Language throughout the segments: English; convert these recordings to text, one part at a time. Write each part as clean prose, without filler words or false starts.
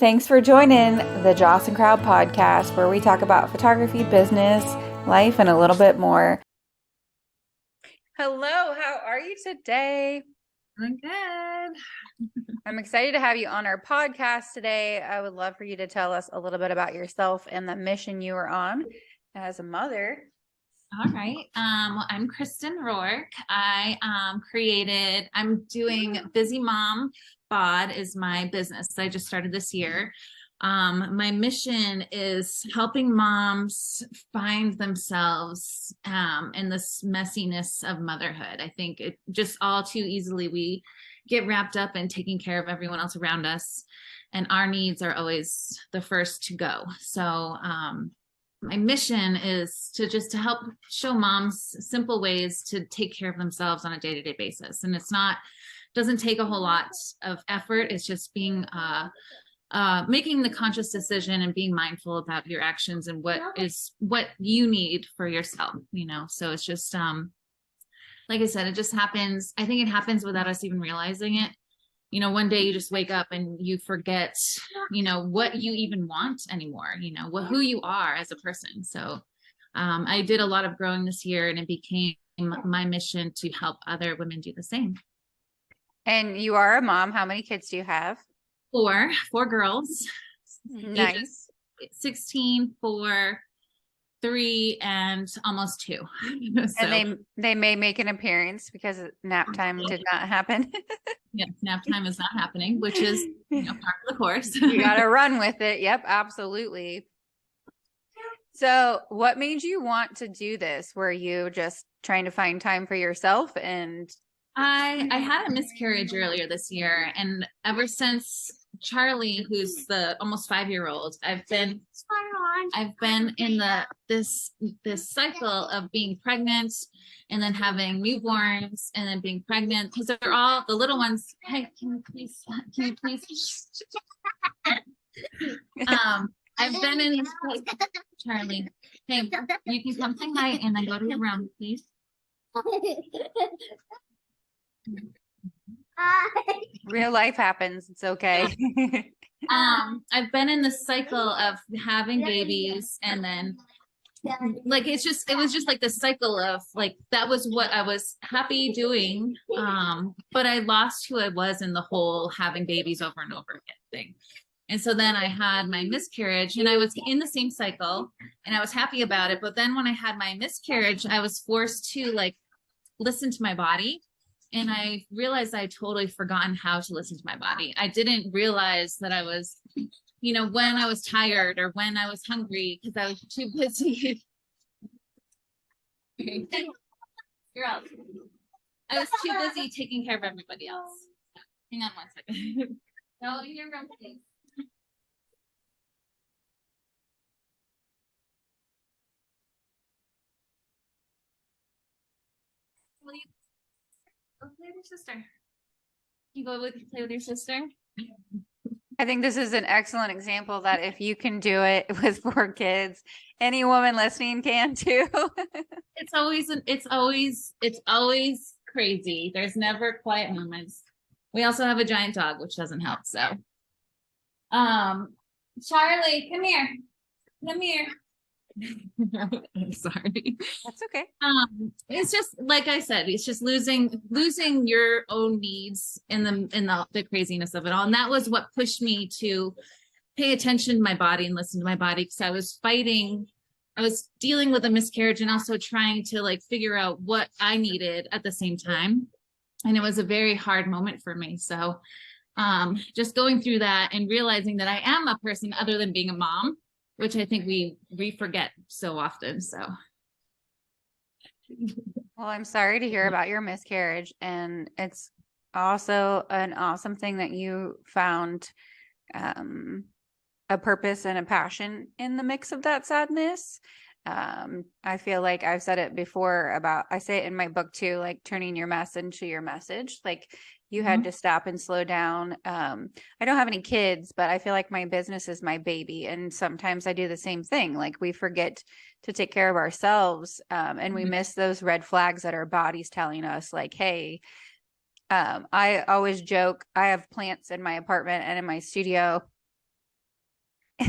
Thanks for joining the Joss and Crowd podcast, where we talk about photography, business, life, and a little bit more. Hello, how are you today? I'm good. I'm excited to have you on our podcast today. I would love for you to tell us a little bit about yourself and the mission you are on as a mother. All right. Well, I'm Kristen Rouke. I'm doing Busy Mom Bod is my business that I just started this year. My mission is helping moms find themselves in this messiness of motherhood. I think it just all too easily we get wrapped up in taking care of everyone else around us, and our needs are always the first to go. So my mission is to help show moms simple ways to take care of themselves on a day-to-day basis. And doesn't take a whole lot of effort. It's just being making the conscious decision and being mindful about your actions and what you need for yourself, so it's just like I said, it just happens. I think it happens without us even realizing it. One day you just wake up and you forget, what you even want anymore, who you are as a person. So I did a lot of growing this year, and it became my mission to help other women do the same. And you are a mom. How many kids do you have? Four girls. Nice. 16, 4, 3, and almost 2. So, and they may make an appearance because nap time did not happen. Yes, nap time is not happening, which is part of the course. You got to run with it. Yep, absolutely. So what made you want to do this? Were you just trying to find time for yourself? And I had a miscarriage earlier this year, and ever since Charlie, who's the almost 5-year-old, I've been in this cycle of being pregnant and then having newborns and then being pregnant, because they're all the little ones. Hey, can you please I've been in this, Charlie. Hey, you can come say hi and then go to your room, please. Real life happens. It's okay. I've been in the cycle of having babies, and then it was just like the cycle of that was what I was happy doing. But I lost who I was in the whole having babies over and over again thing. And so then I had my miscarriage, and I was in the same cycle, and I was happy about it. But then when I had my miscarriage, I was forced to listen to my body. And I realized I'd totally forgotten how to listen to my body. I didn't realize that I was, when I was tired or when I was hungry, because I was too busy. You're out. I was too busy taking care of everybody else. Hang on one second. Go in your room, please. Go play with your sister. You play with your sister. I think this is an excellent example that if you can do it with 4 kids, any woman listening can too. It's always crazy. There's never quiet moments. We also have a giant dog, which doesn't help. So, Charlie, come here. I'm sorry. That's okay. It's just like I said, it's just losing your own needs in the craziness of it all. And that was what pushed me to pay attention to my body and listen to my body, because I was dealing with a miscarriage and also trying to figure out what I needed at the same time. And it was a very hard moment for me. So just going through that and realizing that I am a person other than being a mom, which I think we forget so often. So, well, I'm sorry to hear about your miscarriage, and it's also an awesome thing that you found a purpose and a passion in the mix of that sadness. I feel like I've said it before I say it in my book too, turning your mess into your message. You had to stop and slow down. I don't have any kids, but I feel like my business is my baby. And sometimes I do the same thing. We forget to take care of ourselves. And we miss those red flags that our body's telling us, hey, I always joke, I have plants in my apartment and in my studio.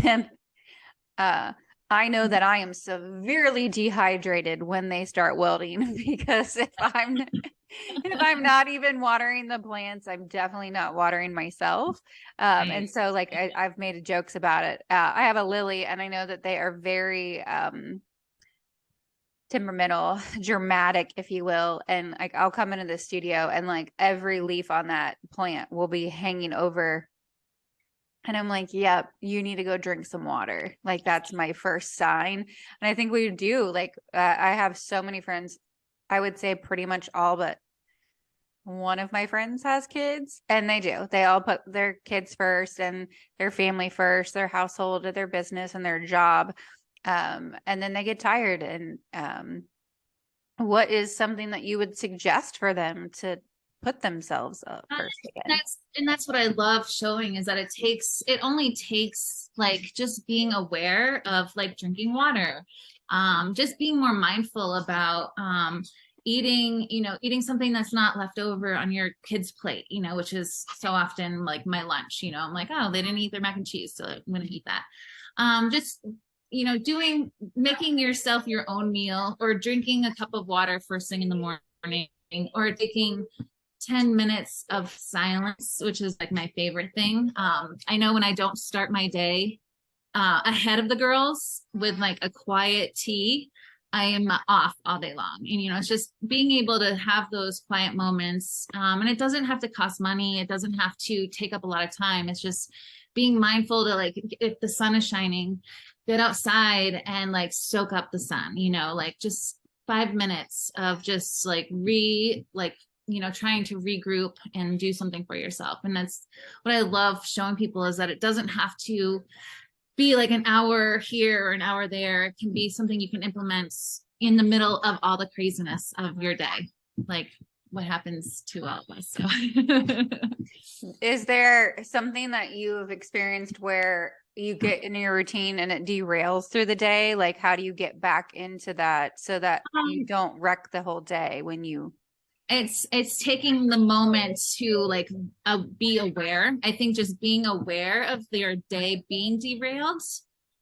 And uh, I know that I am severely dehydrated when they start wilting because if I'm not even watering the plants, I'm definitely not watering myself. And Right. so like I've made jokes about it. I have a lily, and I know that they are very temperamental, dramatic, if you will. And like I'll come into the studio and like every leaf on that plant will be hanging over. And I'm like, yep, you need to go drink some water. Like that's my first sign. And I think we do. Like I have so many friends. I would say pretty much all but one of my friends has kids, and they do. They all put their kids first and their family first, their household, their business, and their job. And then they get tired. And what is something that you would suggest for them to put themselves up first again? That's what I love showing is that it only takes like just being aware of like drinking water, just being more mindful about eating something that's not left over on your kid's plate, which is so often like my lunch. I'm like, oh, they didn't eat their mac and cheese, so I'm gonna eat that. Just making yourself your own meal, or drinking a cup of water first thing in the morning, or taking 10 minutes of silence, which is like my favorite thing. I know when I don't start my day ahead of the girls with like a quiet tea, I am off all day long. And, it's just being able to have those quiet moments. And it doesn't have to cost money. It doesn't have to take up a lot of time. It's just being mindful to like, if the sun is shining, get outside and like soak up the sun, like just 5 minutes of just like trying to regroup and do something for yourself. And that's what I love showing people, is that it doesn't have to be like an hour here or an hour there. It can be something you can implement in the middle of all the craziness of your day, like what happens to all of us. So. Is there something that you've experienced where you get in your routine and it derails through the day? Like, how do you get back into that so that you don't wreck the whole day when you it's taking the moment to like be aware. I think just being aware of your day being derailed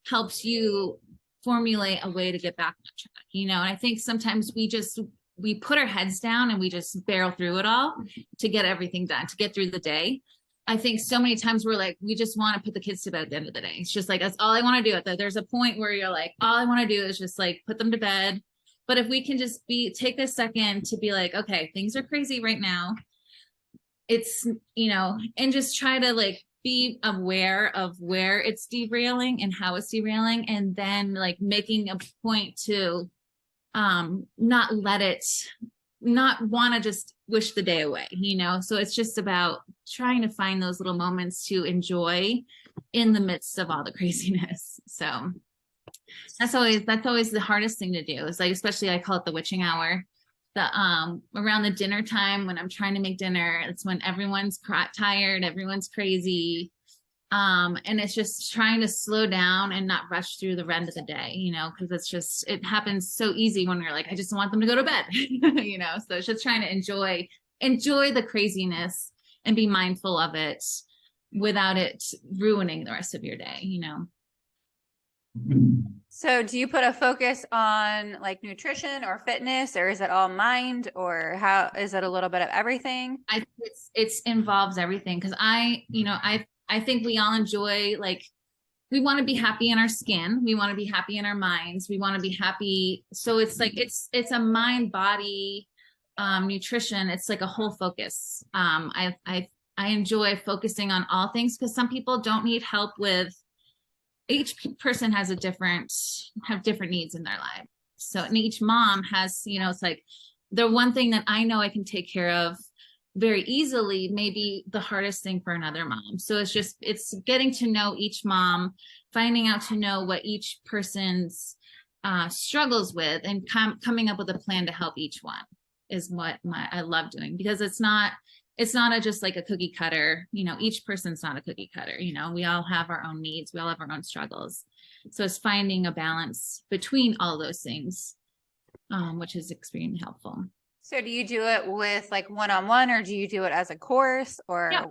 helps you formulate a way to get back on track, and I think sometimes we put our heads down and we just barrel through it all to get everything done, to get through the day. I think so many times we're like, we just want to put the kids to bed at the end of the day. It's just like, that's all I want to do. There's a point where you're like, all I want to do is just like put them to bed. But if we can just take a second to be like, okay, things are crazy right now. It's, and just try to like be aware of where it's derailing and how it's derailing. And then like making a point to not want to just wish the day away, So it's just about trying to find those little moments to enjoy in the midst of all the craziness. So that's always the hardest thing to do, is like, especially I call it the witching hour. Around the dinner time when I'm trying to make dinner, it's when everyone's tired, everyone's crazy. And it's just trying to slow down and not rush through the end of the day, because it happens so easy when you're like, I just want them to go to bed, so it's just trying to enjoy the craziness and be mindful of it without it ruining the rest of your day. So do you put a focus on like nutrition or fitness, or is it all mind, or how is it a little bit of everything? I think it's involves everything, because I think we all enjoy, like, we want to be happy in our skin, we want to be happy in our minds, we want to be happy. So it's like it's a mind body nutrition. It's like a whole focus. I enjoy focusing on all things, because some people don't need help with, each person has different needs in their life. So, and each mom has, it's like the one thing that I know I can take care of very easily may be the hardest thing for another mom. So it's getting to know each mom, finding out to know what each person's struggles with, and coming up with a plan to help each one is what I love doing, because it's not just like a cookie cutter, each person's not a cookie cutter, we all have our own needs, we all have our own struggles. So it's finding a balance between all those things, which is extremely helpful. So do you do it with like one-on-one, or do you do it as a course, or? Yeah,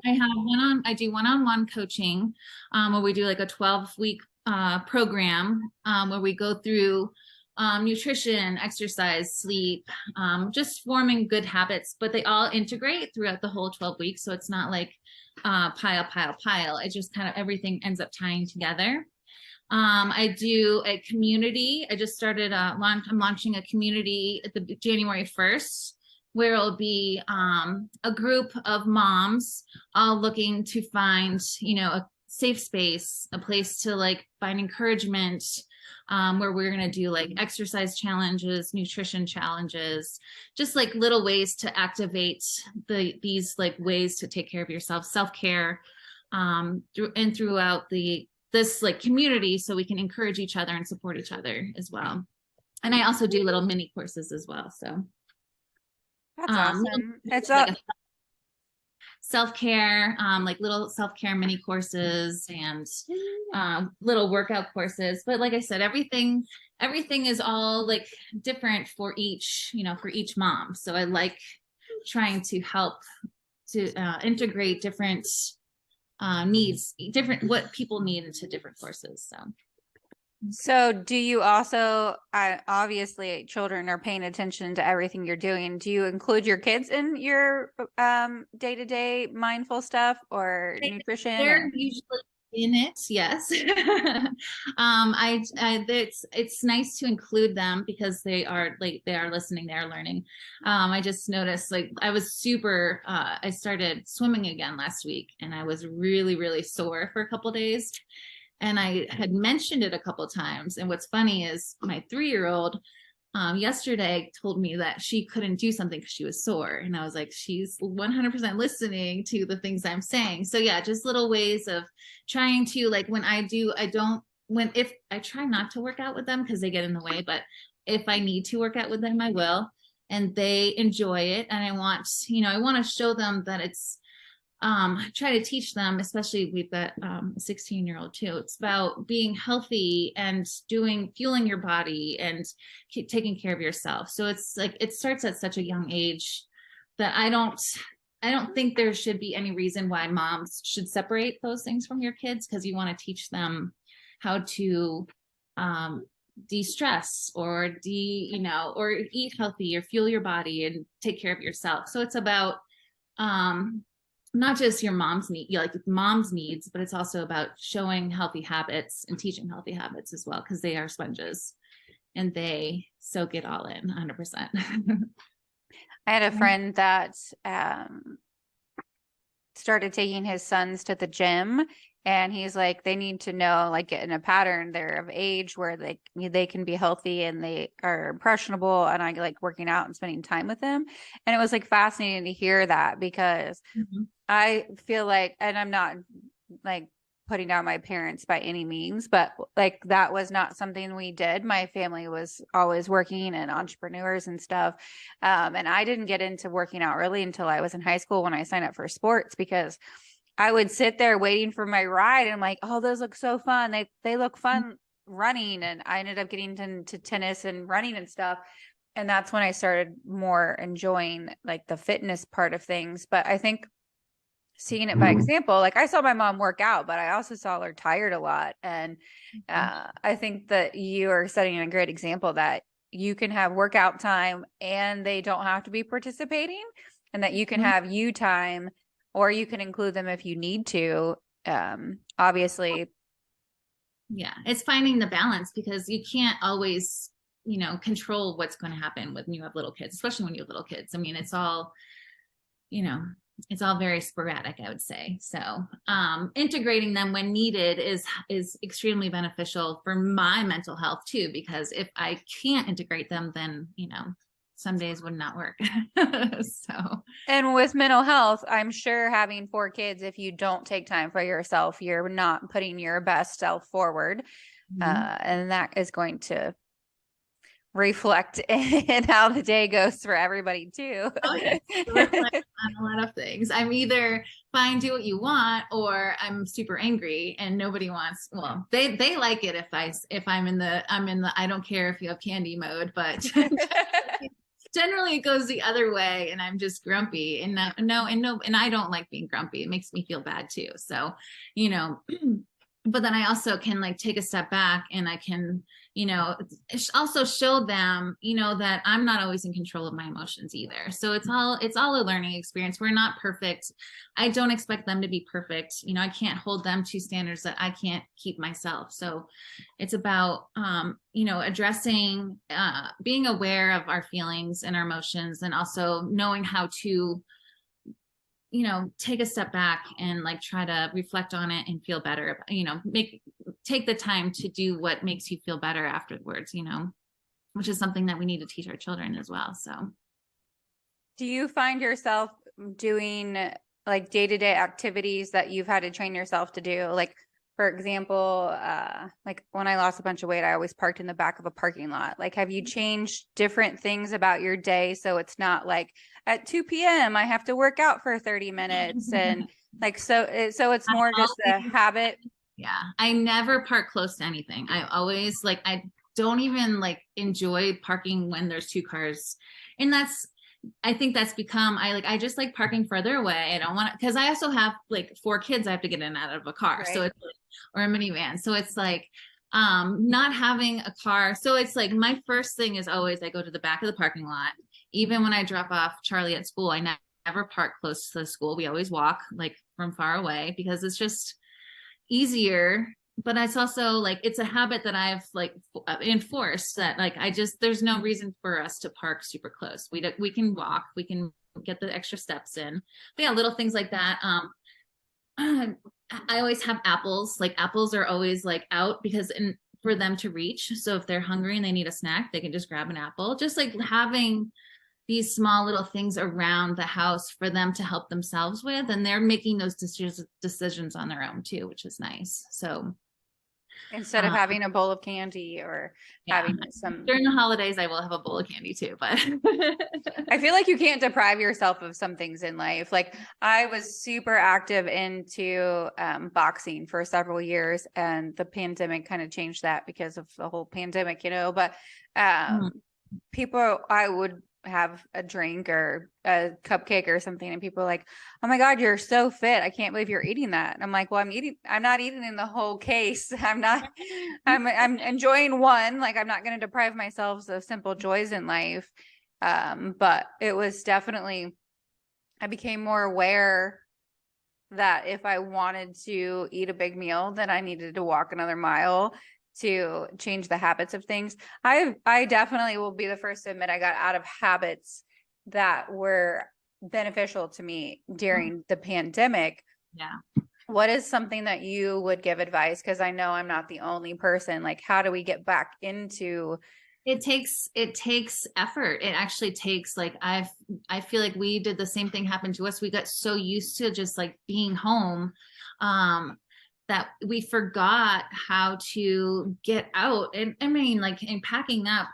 I do one-on-one coaching, where we do like a 12-week program where we go through nutrition, exercise, sleep, just forming good habits, but they all integrate throughout the whole 12 weeks. So it's not like pile. It just kind of everything ends up tying together. I do a community. I just started I'm launching a community at the January 1st, where it'll be a group of moms all looking to find, a safe space, a place to like find encouragement, where we're going to do like exercise challenges, nutrition challenges, just like little ways to activate these like ways to take care of yourself, self-care, throughout this like community, so we can encourage each other and support each other as well. And I also do little mini courses as well. So That's awesome. It's like a self-care, like little self-care mini courses and little workout courses. But like I said, everything is all like different for each mom. So I like trying to help to integrate different needs, what people need into different courses. So do you also, obviously children are paying attention to everything you're doing. Do you include your kids in your day-to-day mindful stuff or nutrition? They're usually in it, yes. It's nice to include them because they are listening, they are learning. I just noticed like I started swimming again last week, and I was really, really sore for a couple days. And I had mentioned it a couple of times. And what's funny is my 3-year-old yesterday told me that she couldn't do something because she was sore. And I was like, she's 100% listening to the things I'm saying. So yeah, just little ways of trying to like, if I try not to work out with them because they get in the way, but if I need to work out with them, I will. And they enjoy it. And I want to show them that it's, try to teach them, especially we've got a 16-year-old too. It's about being healthy and fueling your body and keep taking care of yourself. So it's like, it starts at such a young age that I don't think there should be any reason why moms should separate those things from your kids, because you want to teach them how to de-stress or or eat healthy or fuel your body and take care of yourself. So it's about not just your mom's needs, but it's also about showing healthy habits and teaching healthy habits as well, because they are sponges and they soak it all in 100%. I had a friend that started taking his sons to the gym, and he's like, they need to know, like, get in a pattern. They're of age where they can be healthy and they are impressionable, and I like working out and spending time with them. And it was like fascinating to hear that, because I feel like, and I'm not like putting down my parents by any means, but like that was not something we did. My family was always working and entrepreneurs and stuff. And I didn't get into working out really until I was in high school, when I signed up for sports, because I would sit there waiting for my ride and I'm like, oh, those look so fun. They look fun running. And I ended up getting into tennis and running and stuff. And that's when I started more enjoying like the fitness part of things. But I think seeing it by example, like I saw my mom work out, but I also saw her tired a lot. And I think that you are setting a great example that you can have workout time and they don't have to be participating, and that you can have you time, or you can include them if you need to. Obviously. Yeah, it's finding the balance, because you can't always, control what's going to happen when you have little kids, especially when you have little kids. I mean, it's all very sporadic, I would say. So integrating them when needed is extremely beneficial for my mental health too, because if I can't integrate them, then, some days would not work. So, and with mental health, I'm sure having 4 kids, if you don't take time for yourself, you're not putting your best self forward. And that is going to reflect in how the day goes for everybody too. Oh, yes. Reflect on a lot of things. I'm either fine, do what you want, or I'm super angry and nobody wants. Well, they like it if I'm in the I don't care if you have candy mode, but generally it goes the other way, and I'm just grumpy. And and I don't like being grumpy. It makes me feel bad too. So, but then I also can like take a step back and I can, also show them, that I'm not always in control of my emotions either. So it's all a learning experience. We're not perfect. I don't expect them to be perfect. I can't hold them to standards that I can't keep myself. So it's about, addressing, being aware of our feelings and our emotions, and also knowing how to take a step back and like try to reflect on it and feel better, take the time to do what makes you feel better afterwards, which is something that we need to teach our children as well. So, Do you find yourself doing like day-to-day activities that you've had to train yourself to do? Like, for example, like when I lost a bunch of weight, I always parked in the back of a parking lot. Like, have you changed different things about your day so it's not like at 2 p.m. I have to work out for 30 minutes and like so it's more just a habit? Yeah, I never park close to anything. I always like, I don't even like enjoy parking when there's two cars. And I think that's become, I just like parking further away. I don't want to, because I also have like 4 kids I have to get in and out of a car. So Right. it's like, or a minivan. So it's like, not having a car. So it's like, my first thing is always I go to the back of the parking lot. Even when I drop off Charlie at school, I never park close to the school. We always walk like from far away because it's just easier. But it's also like, it's a habit that I've like enforced, that like there's no reason for us to park super close. We can walk, we can get the extra steps in. But yeah, little things like that. I always have apples. Like apples are always like out because for them to reach. So if they're hungry and they need a snack, they can just grab an apple. Just like having these small little things around the house for them to help themselves with, and they're making those decisions on their own too, which is nice. So Instead of having a bowl of candy or yeah, having some. during the holidays I will have a bowl of candy too, but I feel like you can't deprive yourself of some things in life. Like I was super active into boxing for several years, and the pandemic kind of changed that because of the whole pandemic, but people, I would have a drink or a cupcake or something, and people are like, oh my God, you're so fit. I can't believe you're eating that. And I'm like, well, I'm not eating in the whole case. I'm enjoying one. Like, I'm not going to deprive myself of simple joys in life. But it was definitely, I became more aware that if I wanted to eat a big meal, then I needed to walk another mile to change the habits of things. I definitely will be the first to admit I got out of habits that were beneficial to me during the pandemic. yeah. What is something that you would give advice? Because I know I'm not the only person. Like, how do we get back into? It takes effort. It actually takes like, I feel like we did the same thing happen to us. We got so used to just like being home, that we forgot how to get out. And I mean, like, in packing up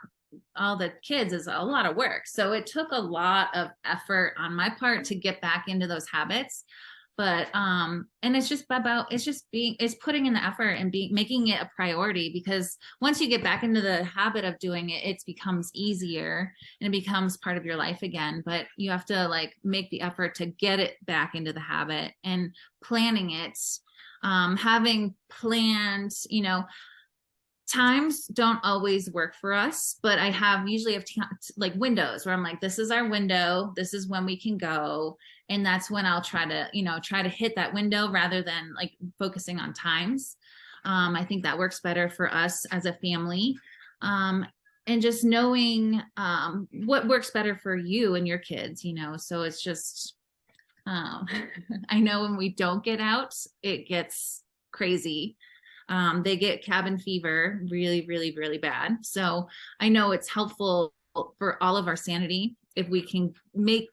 all the kids is a lot of work. So it took a lot of effort on my part to get back into those habits. But and it's putting in the effort and making it a priority, because once you get back into the habit of doing it, it becomes easier and it becomes part of your life again. But you have to like make the effort to get it back into the habit, and planning it, having planned, times don't always work for us, but I usually have like windows where I'm like, this is our window, this is when we can go. And that's when I'll try to hit that window rather than like focusing on times. I think that works better for us as a family. And just knowing what works better for you and your kids, so it's just, I know when we don't get out, it gets crazy. They get cabin fever really, really, really bad. So I know it's helpful for all of our sanity if we can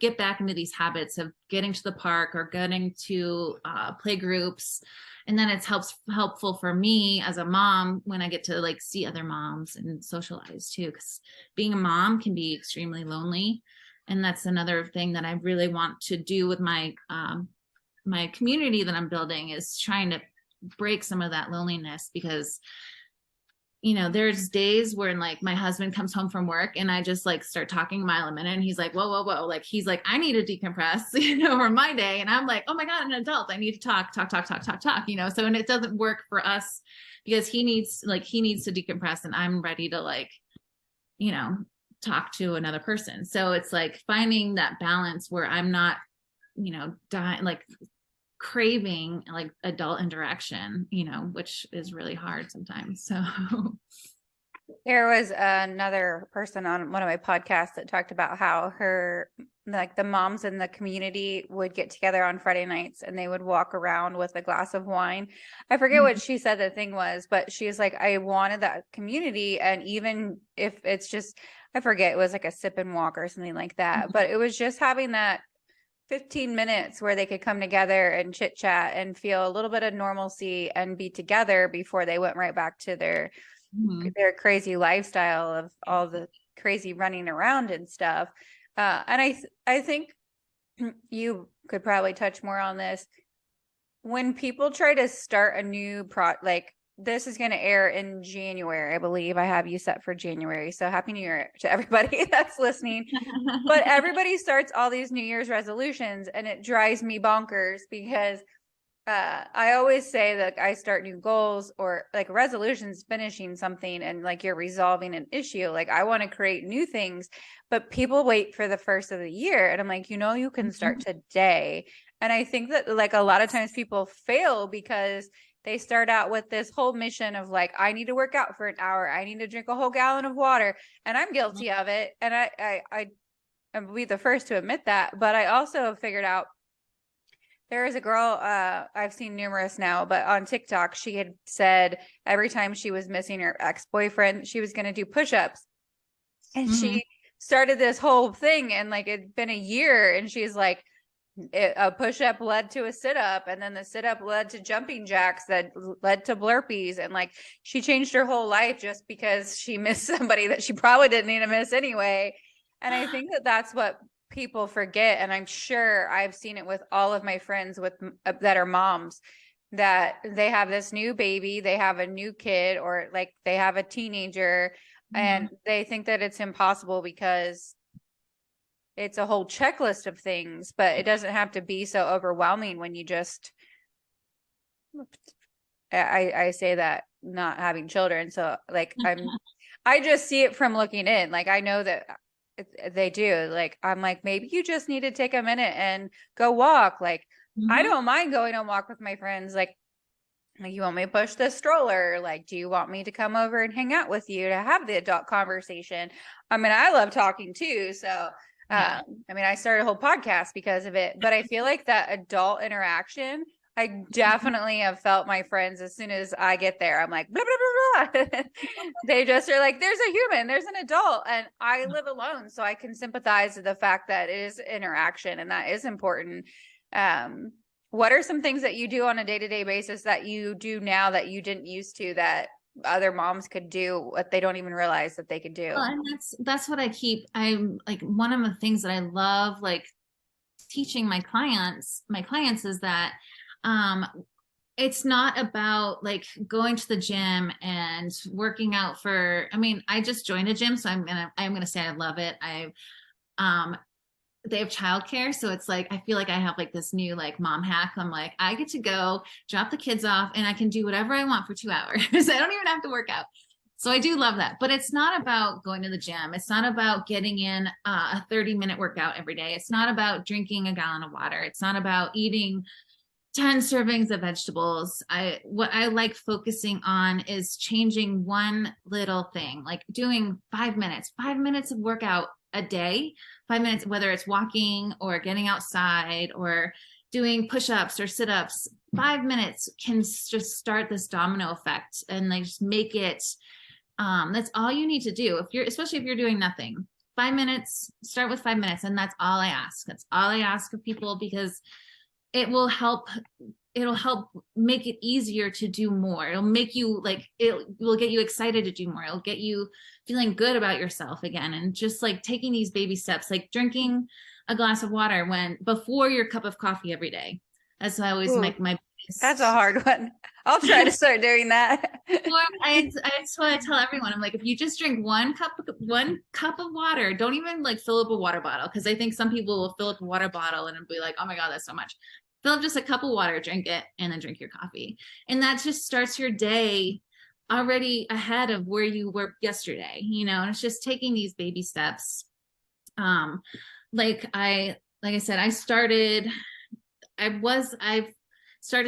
get back into these habits of getting to the park or getting to play groups. And then it's helpful for me as a mom when I get to like see other moms and socialize too, because being a mom can be extremely lonely. And that's another thing that I really want to do with my my community that I'm building, is trying to break some of that loneliness, because there's days where like my husband comes home from work and I just like start talking a mile a minute and he's like, whoa, whoa, whoa. Like, he's like, I need to decompress, for my day. And I'm like, oh my God, an adult. I need to talk. So, and it doesn't work for us because he needs to decompress and I'm ready to like, you know, talk to another person. So it's like finding that balance where I'm not, dying, like craving like adult interaction, which is really hard sometimes. So There was another person on one of my podcasts that talked about how like the moms in the community would get together on Friday nights and they would walk around with a glass of wine. I forget what she said the thing was, but she's like, I wanted that community. And even if it's just, I forget, it was like a sip and walk or something like that, but it was just having that 15 minutes where they could come together and chit chat and feel a little bit of normalcy and be together before they went right back to their crazy lifestyle of all the crazy running around and stuff. And I think you could probably touch more on this. When people try to start a new like this is going to air in January, I believe. I have you set for January. So happy New Year to everybody that's listening. But everybody starts all these New Year's resolutions and it drives me bonkers because I always say that I start new goals or like resolutions, finishing something and like you're resolving an issue. Like I want to create new things, but people wait for the first of the year. And I'm like, you can start today. And I think that like a lot of times people fail because they start out with this whole mission of like, I need to work out for an hour. I need to drink a whole gallon of water. And I'm guilty of it. And I'll be the first to admit that. But I also have figured out there is a girl, I've seen numerous now, but on TikTok, she had said every time she was missing her ex-boyfriend, she was going to do push-ups. And she started this whole thing and like it'd been a year and she's like, a push-up led to a sit-up and then the sit-up led to jumping jacks that led to burpees. And like she changed her whole life just because she missed somebody that she probably didn't need to miss anyway. And I think that that's what people forget, and I'm sure I've seen it with all of my friends with that are moms, that they have this new baby, they have a new kid, or like they have a teenager, and they think that it's impossible because it's a whole checklist of things, but it doesn't have to be so overwhelming when you just I say that not having children, so like I just see it from looking in. Like I know that they do. Like I'm like, maybe you just need to take a minute and go walk. Like I don't mind going on walk with my friends. Like you want me to push the stroller? Like, do you want me to come over and hang out with you to have the adult conversation? I mean, I love talking too. So I mean, I started a whole podcast because of it, but I feel like that adult interaction, I definitely have felt my friends as soon as I get there. I'm like, blah, blah, blah, blah. They just are like, there's a human, there's an adult, and I live alone. So I can sympathize with the fact that it is interaction and that is important. What are some things that you do on a day-to-day basis that you do now that you didn't used to that other moms could do, what they don't even realize that they could do? Well, and that's what I'm like, one of the things that I love like teaching my clients is that it's not about like going to the gym and working out I mean, I just joined a gym, so I'm gonna say I love it. They have childcare, so it's like I feel like I have like this new like mom hack. I'm like, I get to go drop the kids off and I can do whatever I want for 2 hours. I don't even have to work out. So I do love that. But it's not about going to the gym. It's not about getting in a 30-minute workout every day. It's not about drinking a gallon of water. It's not about eating 10 servings of vegetables. What I like focusing on is changing one little thing, like doing 5 minutes of workout a day, 5 minutes, whether it's walking or getting outside or doing push-ups or sit-ups. 5 minutes can just start this domino effect and like just make it, that's all you need to do. Especially if you're doing nothing, 5 minutes, start with 5 minutes. And that's all I ask. That's all I ask of people, because it'll help make it easier to do more. It'll make you like, it will get you excited to do more. It'll get you feeling good about yourself again. And just like taking these baby steps, like drinking a glass of water before your cup of coffee every day. That's what I always make my That's a hard one. I'll try to start doing that. Well, that's what I tell everyone. I'm like, if you just drink one cup of water, don't even like fill up a water bottle. Cause I think some people will fill up a water bottle and be like, oh my God, that's so much. Fill up just a cup of water, drink it, and then drink your coffee. And that just starts your day already ahead of where you were yesterday, and it's just taking these baby steps. Um, like I said, I've started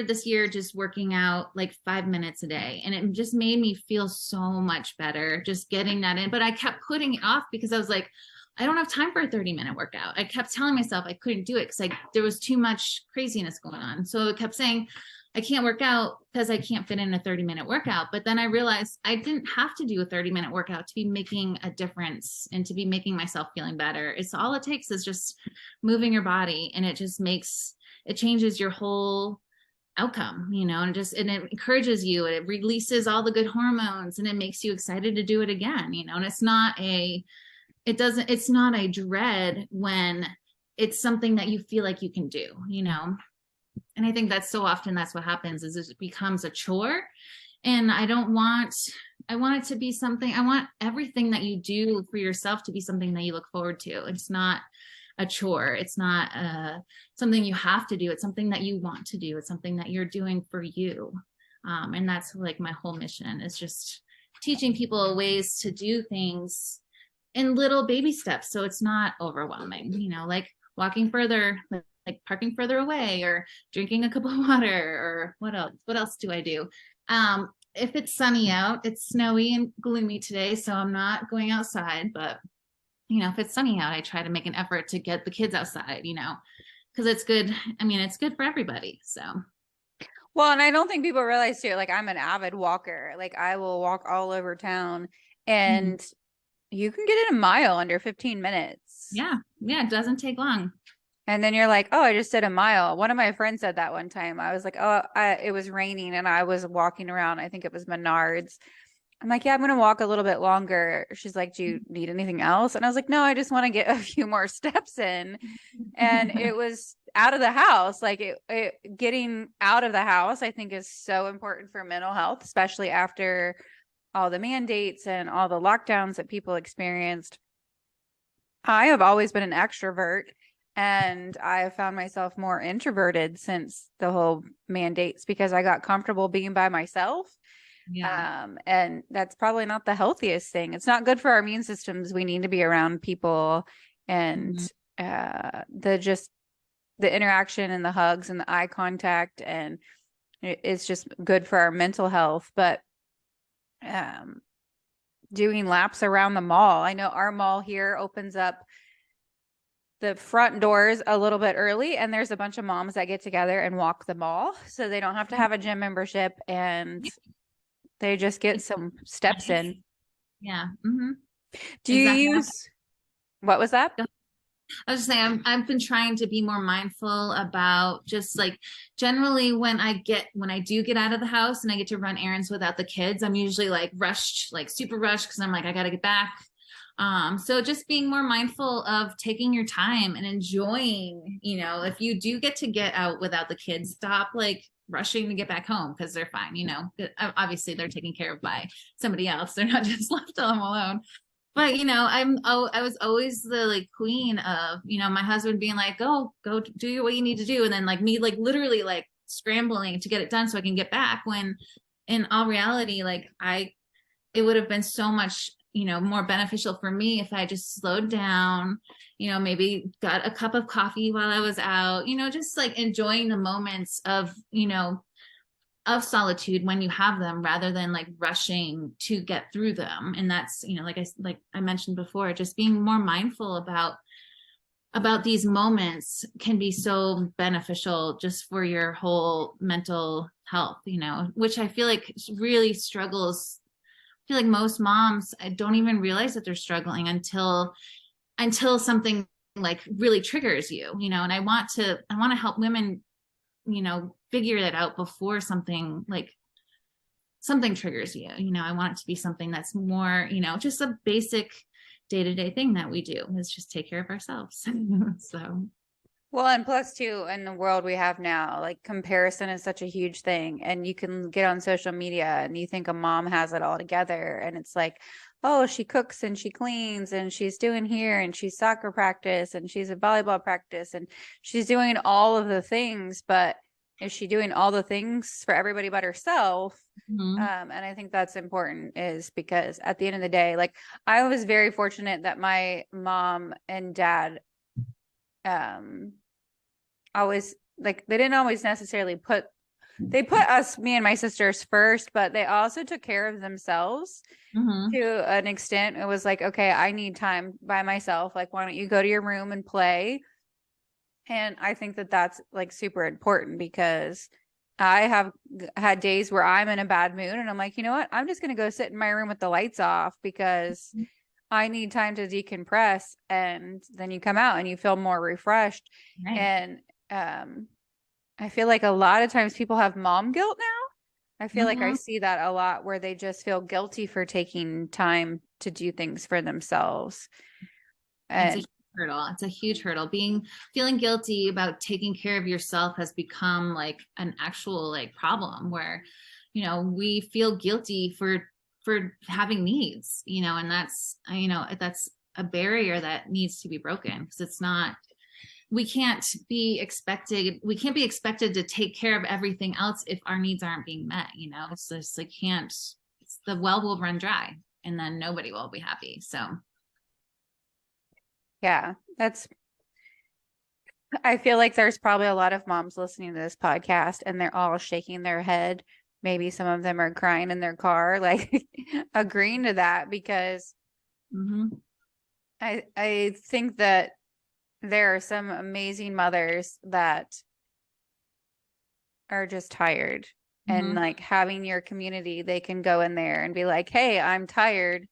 this year just working out like 5 minutes a day, and it just made me feel so much better just getting that in. But I kept putting it off because I was like, I don't have time for a 30-minute workout. I kept telling myself I couldn't do it because there was too much craziness going on. So I kept saying I can't work out because I can't fit in a 30-minute workout. But then I realized I didn't have to do a 30-minute workout to be making a difference and to be making myself feeling better. It's all it takes is just moving your body, and it changes your whole outcome, and it encourages you, and it releases all the good hormones, and it makes you excited to do it again, and it's not a dread when it's something that you feel like you can do, and I think that's so often that's what happens is it becomes a chore. And I want it to be something. I want everything that you do for yourself to be something that you look forward to. It's not a chore. It's not something you have to do. It's something that you want to do. It's something that you're doing for you. And that's like my whole mission is just teaching people ways to do things in little baby steps. So it's not overwhelming, like walking further, like parking further away, or drinking a cup of water, or what else do I do? If it's sunny out, it's snowy and gloomy today, so I'm not going outside, but if it's sunny out, I try to make an effort to get the kids outside, because it's good. I mean, it's good for everybody. So. Well, and I don't think people realize too, like I'm an avid walker. Like I will walk all over town, and you can get in a mile under 15 minutes. Yeah. Yeah. It doesn't take long. And then you're like, oh, I just did a mile. One of my friends said that one time. I was like, it was raining and I was walking around. I think it was Menards. I'm like, yeah, I'm going to walk a little bit longer. She's like, do you need anything else? And I was like, no, I just want to get a few more steps in. And it was out of the house. Like getting out of the house, I think is so important for mental health, especially after all the mandates and all the lockdowns that people experienced. I have always been an extrovert, and I have found myself more introverted since the whole mandates because I got comfortable being by myself. Yeah. And that's probably not the healthiest thing. It's not good for our immune systems. We need to be around people, and the interaction and the hugs and the eye contact, and it's just good for our mental health. But doing laps around the mall. I know our mall here opens up the front doors a little bit early, and there's a bunch of moms that get together and walk the mall, so they don't have to have a gym membership, and they just get some steps in. Yeah. Do you use, what was that? I was just saying, I've been trying to be more mindful about just like generally when I do get out of the house and I get to run errands without the kids, I'm usually like rushed, like super rushed, because I'm like, I got to get back. So just being more mindful of taking your time and enjoying, if you do get to get out without the kids, stop like rushing to get back home because they're fine, obviously they're taken care of by somebody else. They're not just left them alone. But I was always the like queen of, my husband being like, go do what you need to do. And then like me, like literally like scrambling to get it done so I can get back, when in all reality, like it would have been so much, more beneficial for me if I just slowed down, maybe got a cup of coffee while I was out, just like enjoying the moments of, of solitude when you have them, rather than like rushing to get through them. And that's, like I mentioned before, just being more mindful about these moments can be so beneficial just for your whole mental health, which I feel like really struggles. I feel like most moms don't even realize that they're struggling until something like really triggers you, and I want to help women, figure that out before something triggers you. I want it to be something that's more, just a basic day-to-day thing that we do is just take care of ourselves. So Well, and plus too, in the world we have now, like comparison is such a huge thing. And you can get on social media and you think a mom has it all together. And it's like, oh, she cooks and she cleans and she's doing here and she's soccer practice and she's a volleyball practice and she's doing all of the things. But is she doing all the things for everybody but herself? Mhm. And I think that's important is because at the end of the day, like I was very fortunate that my mom and dad um always like they didn't always necessarily put they put us me and my sisters first, but they also took care of themselves Mhm. to an extent. It was like, okay, I need time by myself, like why don't you go to your room and play? And I think that that's like super important because I have had days where I'm in a bad mood and I'm like, you know what, I'm just going to go sit in my room with the lights off because I need time to decompress. And then you come out and you feel more refreshed. Right. And I feel like a lot of times people have mom guilt now. I feel like I Mhm. see that a lot where they just feel guilty for taking time to do things for themselves. It's a And huge hurdle. It's a huge hurdle. Feeling guilty about taking care of yourself has become like an actual like problem where, we feel guilty for having needs, and that's a barrier that needs to be broken because it's not we can't be expected to take care of everything else if our needs aren't being met. It's just like can't it's, the well will run dry and then nobody will be happy. So yeah, I feel like there's probably a lot of moms listening to this podcast and they're all shaking their head. Maybe some of them are crying in their car, like agreeing to that because mhm. I think that there are some amazing mothers that are just tired and Mhm. like having your community, they can go in there and be like, "Hey, I'm tired."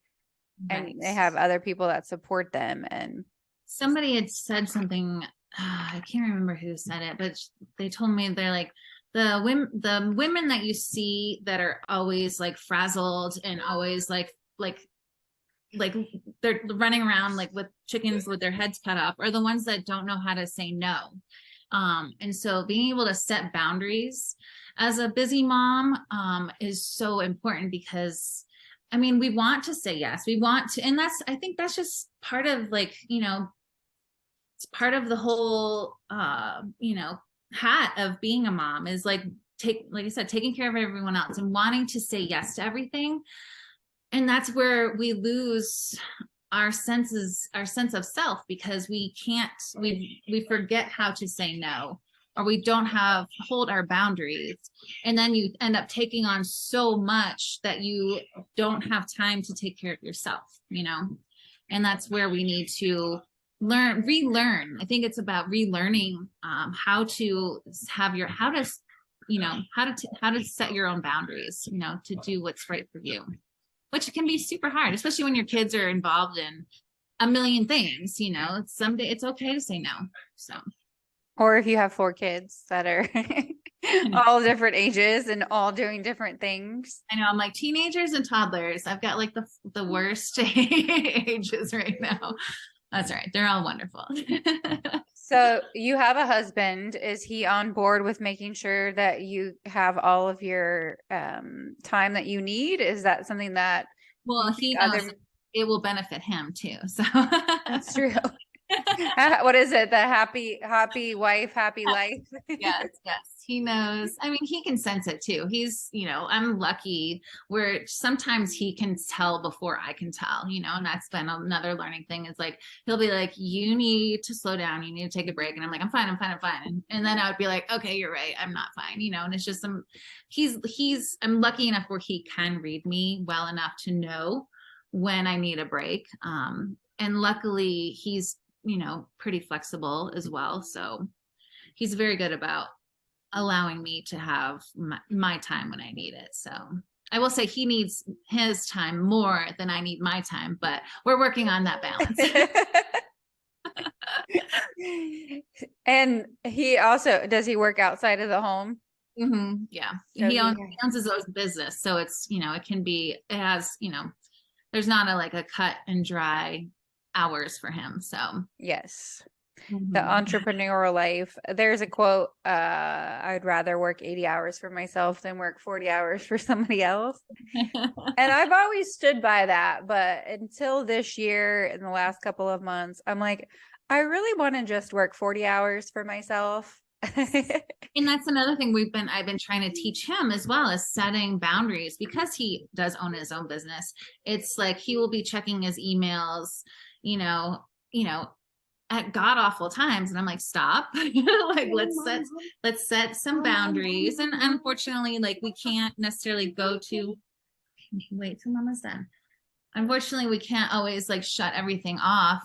And Right. they have other people that support them and Somebody had said something, I can't remember who said it, but they told me they're like the women that you see that are always like frazzled and always like they're running around like with chickens with their heads cut off are the ones that don't know how to say no. And so being able to set boundaries as a busy mom is so important because I mean, we want to say yes. We want to, and I think that's just part of like, it's part of the whole, hat of being a mom is like I said, taking care of everyone else and wanting to say yes to everything. And that's where we lose our sense of self because we forget how to say no or we don't hold our boundaries and then you end up taking on so much that you don't have time to take care of yourself, and that's where we need to relearn. I think it's about relearning how to have your how to how to set your own boundaries, to do what's right for you, which can be super hard, especially when your kids are involved in a million things. Someday it's okay to say no. So or if you have four kids that are all different ages and all doing different things. I know I'm like teenagers and toddlers. I've got like the worst ages right now. That's all right. They're all wonderful. So you have a husband. Is he on board with making sure that you have all of your time that you need? Is that something that you Well, think he knows other it will benefit him too. So that's true. What is it? The happy wife, happy life. yes, yes, he knows. I mean, he can sense it too. I'm lucky where sometimes he can tell before I can tell, and that's been another learning thing is like, he'll be like, you need to slow down. You need to take a break. And I'm like, I'm fine. I'm fine. I'm fine. And then I would be like, okay, you're right. I'm not fine, and it's just I'm lucky enough where he can read me well enough to know when I need a break. And luckily he's, pretty flexible as well. So he's very good about allowing me to have my time when I need it. So I will say he needs his time more than I need my time, but we're working on that balance. And he also does he work outside of the home? Yeah. So He owns his own business. So it's, it has, there's not a cut and dry hours for him. So yes. The Mhm. entrepreneurial life. There's a quote, I'd rather work 80 hours for myself than work 40 hours for somebody else. And I've always stood by that, but until this year, in the last couple of months, I'm like, I really want to just work 40 hours for myself. And that's another thing I've been trying to teach him as well, as setting boundaries, because he does own his own business. It's like he will be checking his emails, you know, at god awful times, and I'm like, stop. Like, let's set some boundaries. And unfortunately, like, we can't necessarily go to wait till mama's done. Unfortunately, we can't always like shut everything off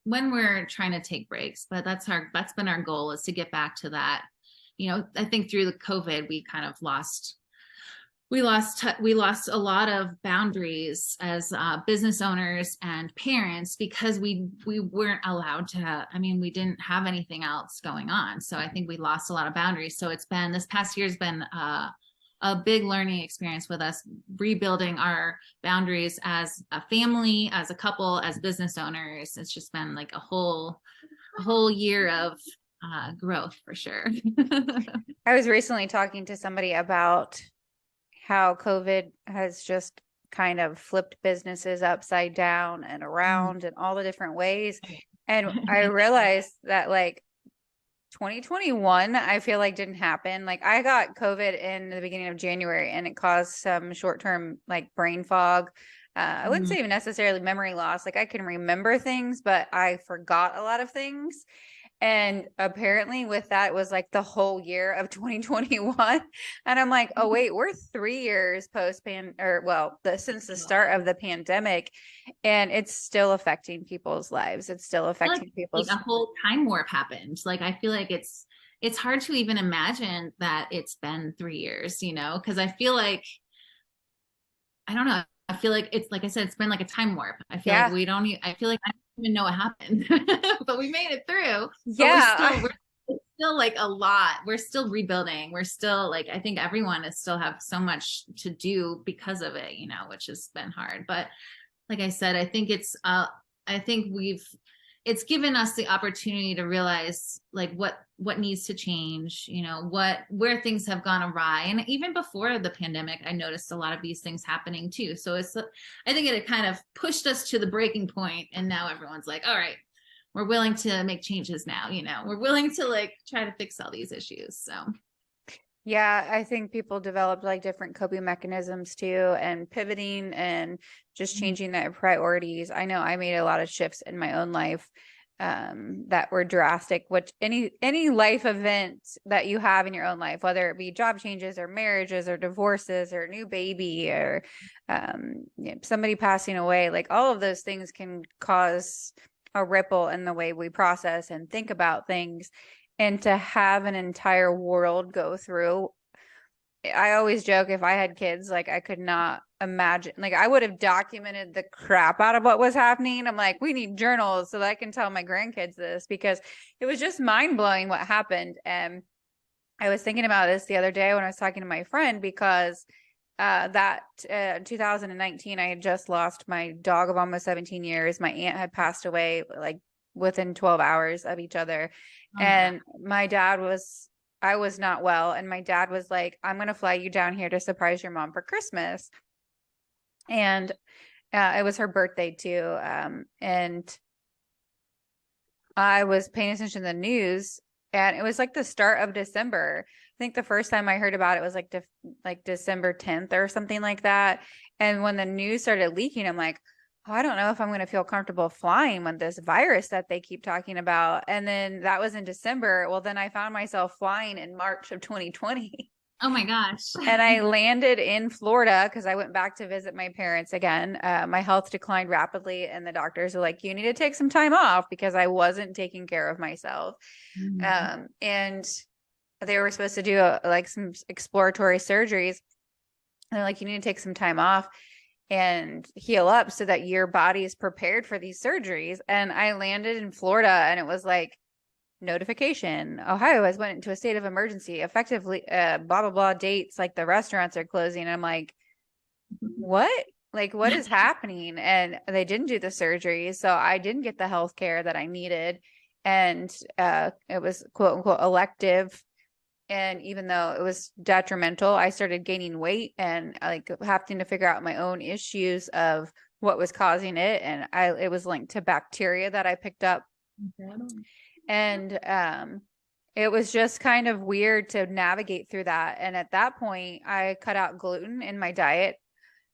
when we're trying to take breaks, but that's been our goal, is to get back to that. I think through the COVID, we kind of lost a lot of boundaries as business owners and parents, because we weren't allowed to. I mean, we didn't have anything else going on, so I think we lost a lot of boundaries. So it's been, this past year's been a big learning experience with us, rebuilding our boundaries as a family, as a couple, as business owners. It's just been like a whole year of growth, for sure. I was recently talking to somebody about how COVID has just kind of flipped businesses upside down and around in all the different ways. And I realized that like 2021, I feel like didn't happen. Like I got COVID in the beginning of January and it caused some short-term like brain fog. I wouldn't say necessarily memory loss. Like I can remember things, but I forgot a lot of things. And apparently with that was like the whole year of 2021. And I'm like, oh wait, we're 3 years since the start of the pandemic, and it's still affecting people's lives. It's still affecting Like people's. a whole time warp happened. Like, I feel like it's hard to even imagine that it's been 3 years, because I feel like, I don't know. I feel like it's, like I said, it's been like a time warp. I feel like Yeah. we don't, I feel like I don't even know what happened, but we made it through. But Yeah. we're still like a lot. We're still rebuilding. We're still like, I think everyone is still have so much to do because of it, which has been hard. But like I said, I think it's given us the opportunity to realize like what needs to change, where things have gone awry. And even before the pandemic, I noticed a lot of these things happening too. So I think it kind of pushed us to the breaking point, and now everyone's like, all right, we're willing to make changes now, we're willing to like try to fix all these issues. So Yeah, I think people developed like different coping mechanisms too, and pivoting and just changing their priorities. I know I made a lot of shifts in my own life that were drastic, which any life event that you have in your own life, whether it be job changes or marriages or divorces or new baby or somebody passing away, like all of those things can cause a ripple in the way we process and think about things. And to have an entire world go through, I always joke, if I had kids, like I could not imagine, like I would have documented the crap out of what was happening. I'm like, we need journals so that I can tell my grandkids this, because it was just mind blowing what happened. And I was thinking about this the other day when I was talking to my friend, because 2019, I had just lost my dog of almost 17 years. My aunt had passed away like within 12 hours of each other. And I was not well. And my dad was like, I'm going to fly you down here to surprise your mom for Christmas. And it was her birthday too. And I was paying attention to the news, and it was like the start of December. I think the first time I heard about it was like December 10th or something like that. And when the news started leaking, I'm like, oh, I don't know if I'm going to feel comfortable flying with this virus that they keep talking about. And then that was in December. Well, then I found myself flying in March of 2020. oh my gosh. And I landed in Florida because I went back to visit my parents again. My health declined rapidly, and the doctors were like, you need to take some time off, because I wasn't taking care of myself. And they were supposed to do like some exploratory surgeries. And they're like, you need to take some time off and heal up so that your body is prepared for these surgeries. And I landed in Florida, and it was like, notification, Ohio has went into a state of emergency, effectively blah blah blah dates, like the restaurants are closing. And I'm like, what? Like, what is happening? And they didn't do the surgery, so I didn't get the health care that I needed. and it was quote unquote elective. And even though it was detrimental, I started gaining weight and like having to figure out my own issues of what was causing it. And it was linked to bacteria that I picked up. And it was just kind of weird to navigate through that. And at that point, I cut out gluten in my diet.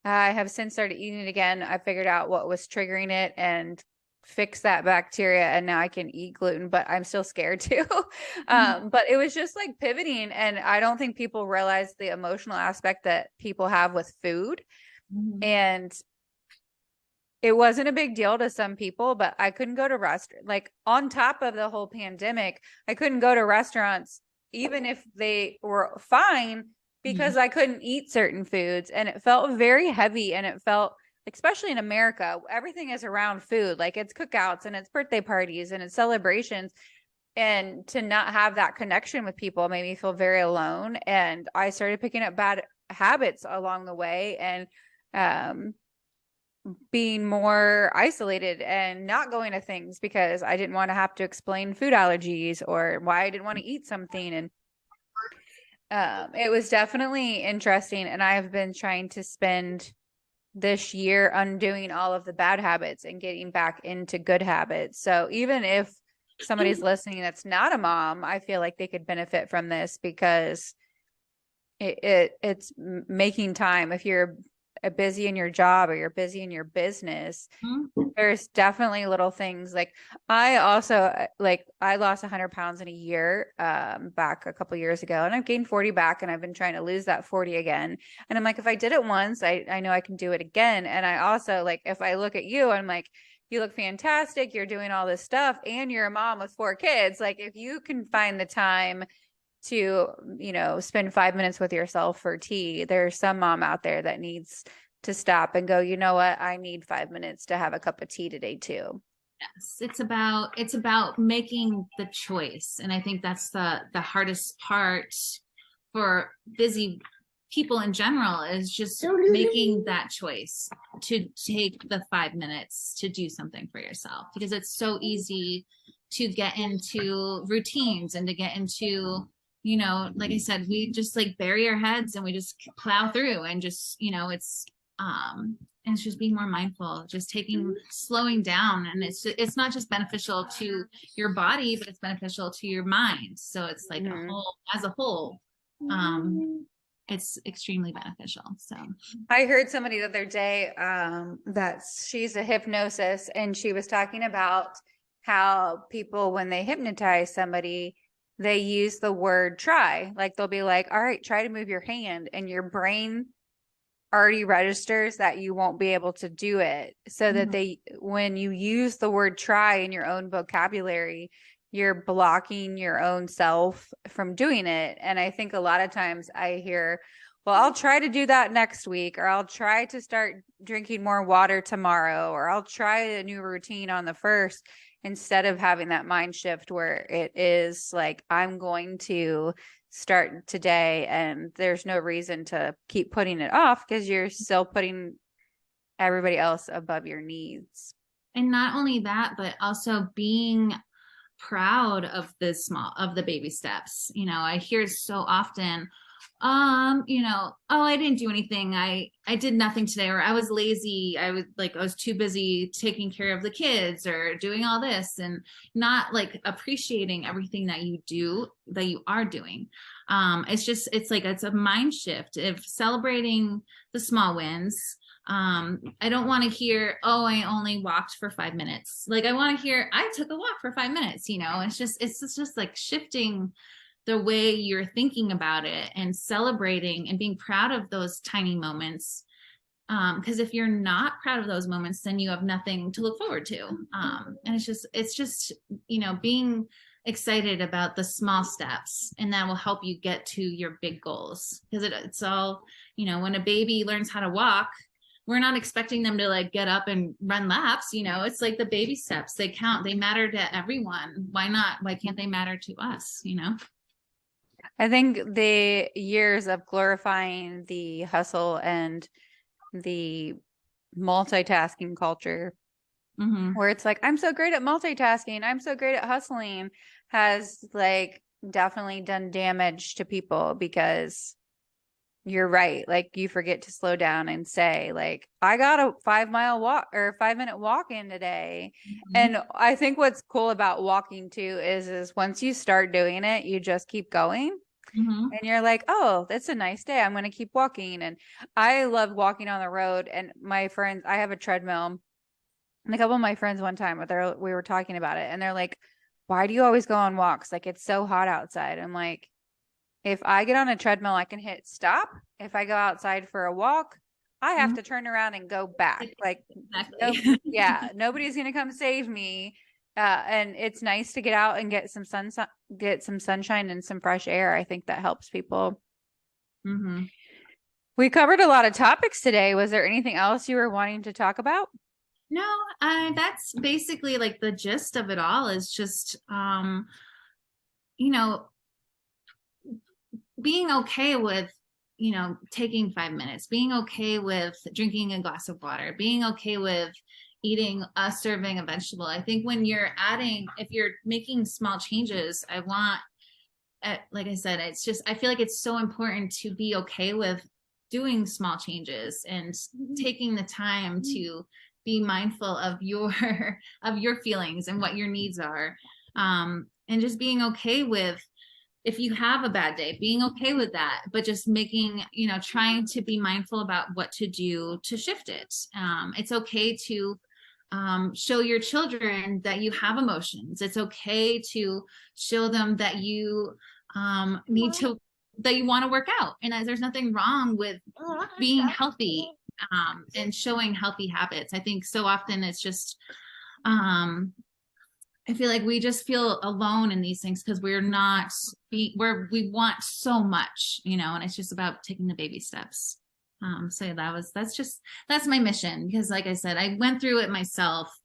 I have since started eating it again. I figured out what was triggering it and fixed that bacteria, and now I can eat gluten, but I'm still scared too. But it was just like pivoting, and I don't think people realize the emotional aspect that people have with food. And it wasn't a big deal to some people, but I couldn't go to restaurants. Like on top of the whole pandemic, I couldn't go to restaurants even if they were fine because I couldn't eat certain foods, and it felt very heavy. And it felt, especially in America, everything is around food. Like it's cookouts and it's birthday parties and it's celebrations. And to not have that connection with people made me feel very alone. And I started picking up bad habits along the way, and being more isolated and not going to things because I didn't want to have to explain food allergies or why I didn't want to eat something. And it was definitely interesting. And I have been trying to spend this year undoing all of the bad habits and getting back into good habits. So even if somebody's listening that's not a mom, I feel like they could benefit from this because it's making time. If you're busy in your job or you're busy in your business, there's definitely little things. Like I also, like I lost 100 pounds in a year back a couple years ago, and I've gained 40 back, and I've been trying to lose that 40 again. And I'm like, if I did it once, I know I can do it again. And I also, like, if I look at you, I'm like, you look fantastic, you're doing all this stuff, and you're a mom with 4 kids. Like if you can find the time to, spend 5 minutes with yourself for tea, there's some mom out there that needs to stop and go, you know what, I need 5 minutes to have a cup of tea today too. Yes, it's about making the choice. And I think that's the hardest part for busy people in general, is just making that choice to take the 5 minutes to do something for yourself, because it's so easy to get into routines and to get into, like I said, we just like bury our heads and we just plow through and just, and it's just being more mindful, just slowing down. And it's not just beneficial to your body, but it's beneficial to your mind. So it's like as a whole, it's extremely beneficial. So I heard somebody the other day that she's a hypnosis, and she was talking about how people, when they hypnotize somebody, they use the word try. Like they'll be like, all right, try to move your hand, and your brain already registers that you won't be able to do it, so that when you use the word try in your own vocabulary, you're blocking your own self from doing it. And I think a lot of times I hear, well, I'll try to do that next week, or I'll try to start drinking more water tomorrow, or I'll try a new routine on the first, instead of having that mind shift where it is like, I'm going to start today, and there's no reason to keep putting it off because you're still putting everybody else above your needs. And not only that, but also being proud of the baby steps. I hear so often, oh, I didn't do anything. I did nothing today, or I was lazy. I was too busy taking care of the kids or doing all this, and not like appreciating everything that you are doing. It's a mind shift of celebrating the small wins. I don't want to hear, oh, I only walked for 5 minutes. Like I want to hear, I took a walk for 5 minutes. It's just like shifting the way you're thinking about it and celebrating and being proud of those tiny moments. Because if you're not proud of those moments, then you have nothing to look forward to. And it's just being excited about the small steps, and that will help you get to your big goals. Because it's all, when a baby learns how to walk, we're not expecting them to like get up and run laps. It's like the baby steps, they count, they matter to everyone. Why can't they matter to us? I think the years of glorifying the hustle and the multitasking culture Mm-hmm. where it's like, I'm so great at multitasking, I'm so great at hustling, has like definitely done damage to people because you're right. Like you forget to slow down and say, like, I got a 5 mile walk or 5 minute walk in today. Mm-hmm. And I think what's cool about walking too is once you start doing it, you just keep going. Mm-hmm. And you're like, oh, that's a nice day. I'm going to keep walking. And I love walking on the road. And my friends, I have a treadmill. And a couple of my friends one time, we were talking about it, and they're like, why do you always go on walks? Like it's so hot outside. I'm like, if I get on a treadmill, I can hit stop. If I go outside for a walk, I have Mm-hmm. to turn around and go back. Like, no, Exactly. yeah, nobody's gonna come save me. And it's nice to get out and get some sunshine and some fresh air. I think that helps people. Mm-hmm. We covered a lot of topics today. Was there anything else you were wanting to talk about? No, that's basically like the gist of it all is just, you know, being okay with, taking 5 minutes, being okay with drinking a glass of water, being okay with eating a serving of vegetable. I think when if you're making small changes, like I said, it's just, I feel like it's so important to be okay with doing small changes and taking the time to be mindful of your of your feelings and what your needs are, and just being okay with if you have a bad day, being okay with that, but just trying to be mindful about what to do to shift it. It's okay to show your children that you have emotions. It's okay to show them that you that you want to work out, and that there's nothing wrong with being healthy, and showing healthy habits. I think so often it's just, I feel like we just feel alone in these things because we want so much, and it's just about taking the baby steps. So that's my mission, because like I said, I went through it myself.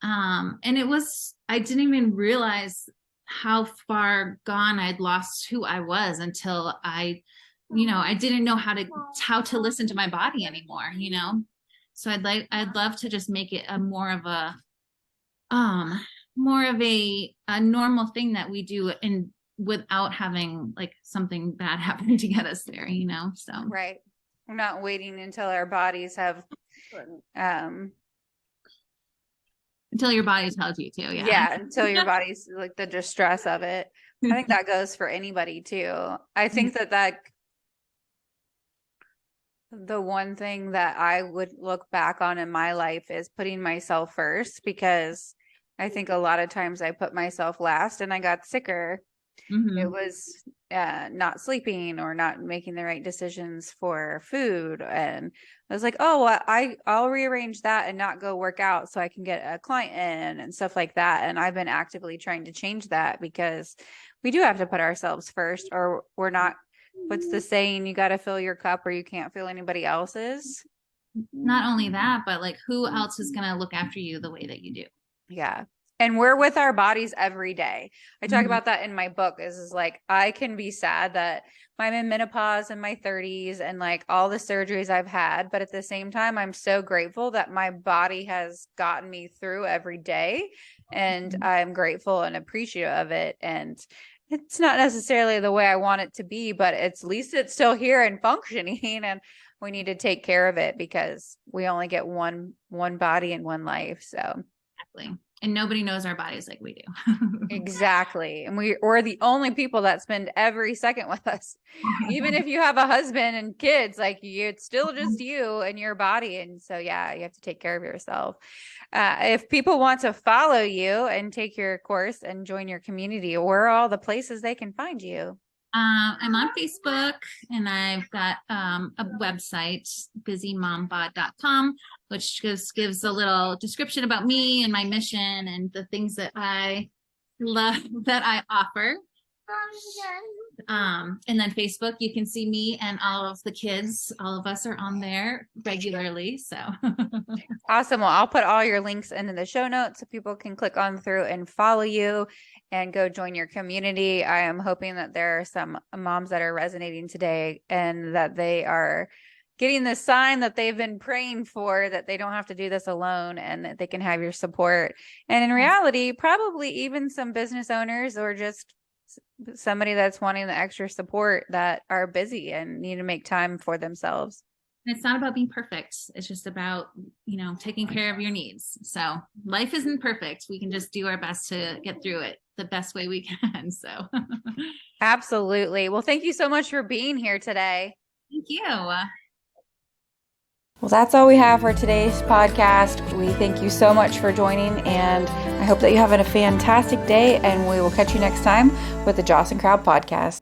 And I didn't even realize how far gone I'd lost who I was until I didn't know how to listen to my body anymore. So I'd love to just make it a um more of a normal thing that we do, and without having like something bad happen to get us there. So Right. We're not waiting until our bodies have um until your body tells you to, yeah. yeah, until your body's like the distress of it. I think that goes for anybody too. I think that the one thing that I would look back on in my life is putting myself first, because I think a lot of times I put myself last and I got sicker. It Mm-hmm. was not sleeping or not making the right decisions for food. And I was like, oh, well, I'll rearrange that and not go work out so I can get a client in and stuff like that. And I've been actively trying to change that, because we do have to put ourselves first, or we're not. What's the saying? You got to fill your cup or you can't fill anybody else's. Not only that, but like, who else is going to look after you the way that you do? Yeah. And we're with our bodies every day. I talk Mm-hmm. about that in my book. Is like, I can be sad that I'm in menopause in my 30s and like all the surgeries I've had, but at the same time, I'm so grateful that my body has gotten me through every day, and I'm grateful and appreciative of it. And it's not necessarily the way I want it to be, but at least it's still here and functioning, and we need to take care of it because we only get one body and one life. So Exactly. And nobody knows our bodies like we do. exactly. And we're the only people that spend every second with us. Even if you have a husband and kids, like it's still just you and your body. And so, yeah, you have to take care of yourself. If people want to follow you and take your course and join your community, where are all the places they can find you? I'm on Facebook, and I've got a website, busymombod.com, which just gives a little description about me and my mission and the things that I love that I offer. And then Facebook, you can see me and all of the kids. All of us are on there regularly. So Awesome. Well, I'll put all your links into the show notes so people can click on through and follow you and go join your community. I am hoping that there are some moms that are resonating today and that they are getting the sign that they've been praying for, that they don't have to do this alone and that they can have your support. And in reality, probably even some business owners or just somebody that's wanting the extra support that are busy and need to make time for themselves. And it's not about being perfect. It's just about, taking care of your needs. So life isn't perfect. We can just do our best to get through it the best way we can. So absolutely. Well, thank you so much for being here today. Thank you. Well, that's all we have for today's podcast. We thank you so much for joining, and I hope that you have a fantastic day, and we will catch you next time with the Joss and Crowd podcast.